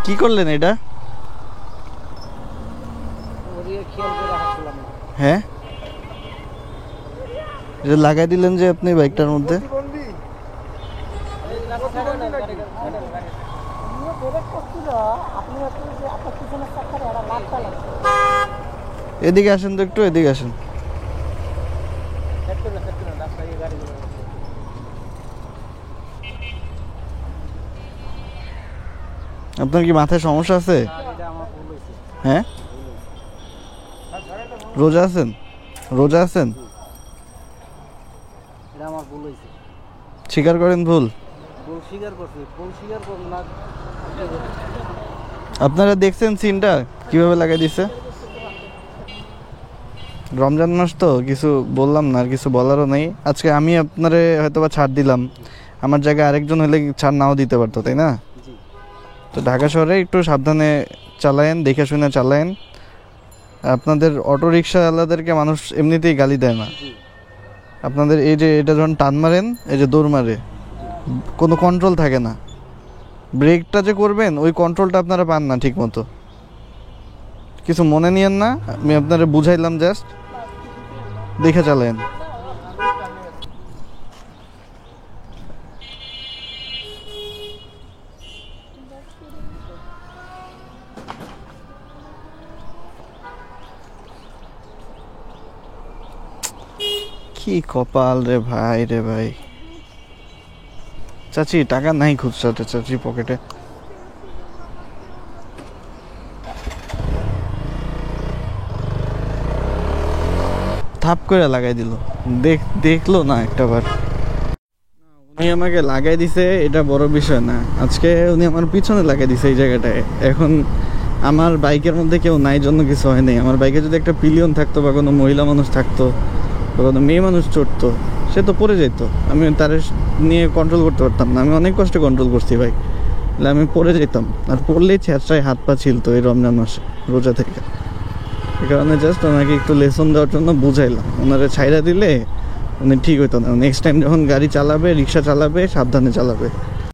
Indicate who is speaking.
Speaker 1: কি করলেন এটা? হ্যাঁ, এটা লাগাই দিলেন যে আপনি বাইকটার মধ্যে। এদিকে আসেন তো একটু, এদিকে আসেন। আপনার কি মাথায় সমস্যা আছে? হ্যাঁ, রোজা আছেন? রোজা আছেন? স্বীকার করেন ভুল। আপনারা দেখছেন সিনটা কিভাবে লাগাই দিছে? রমজান মাস তো কিছু বললাম না, আর কিছু বলারও নেই। আজকে আমি আপনারে হয়তো বা ছাড় দিলাম, আমার জায়গায় আরেকজন হলে ছাড় নাও দিতে পারতো, তাই না? তো ঢাকা শহরে একটু সাবধানে চালায়েন, দেখে শুনে চালায়েন। আপনাদের অটো রিক্সাওয়ালাদেরকে মানুষ এমনিতেই গালি দেয় না। আপনাদের এই যে এটা যখন টান মারেন, এই যে দৌড় মারে, কোনো কন্ট্রোল থাকে না। ব্রেকটা যে করবেন ওই কন্ট্রোলটা আপনারা পান না ঠিক মতো। কিছু মনে নিয়েন না, আমি আপনারা বুঝাইলাম, জাস্ট দেখে চালায়েন। কি কপাল রে ভাই, রে ভাই। চাচি টাকা নাই খুচরাতে, চাচি পকেটে। থাপ করে লাগাই দিল, দেখলো না একটাবার। উনি আমাকে লাগাই দিছে, এটা বড় বিষয় না। আজকে উনি আমার পিছনে লাগাই দিছে এই জায়গাটায়। এখন আমার বাইকের মধ্যে কেউ নাই জন্য কিছু হয় নাই। আমার বাইকে যদি একটা পিলিয়ন থাকতো বা কোনো মহিলা মানুষ থাকতো বা কোনো মেয়ে মানুষ চড়তো, সে তো পড়ে যেত। আমি তার নিয়ে কন্ট্রোল করতে পারতাম না। আমি অনেক কষ্টে কন্ট্রোল করছি ভাই, আমি পড়ে যেতাম। আর পড়লেই ছেঁচড়ায় হাত পা ছিলতো এই রমজান মাসে, রোজা থেকে। এই কারণে জাস্ট ওনাকে একটু লেসন দেওয়ার জন্য বুঝাইলাম। ওনারা ছাইড়া দিলে উনি ঠিক হইতো না। নেক্সট টাইম যখন গাড়ি চালাবে, রিক্সা চালাবে, সাবধানে চালাবে।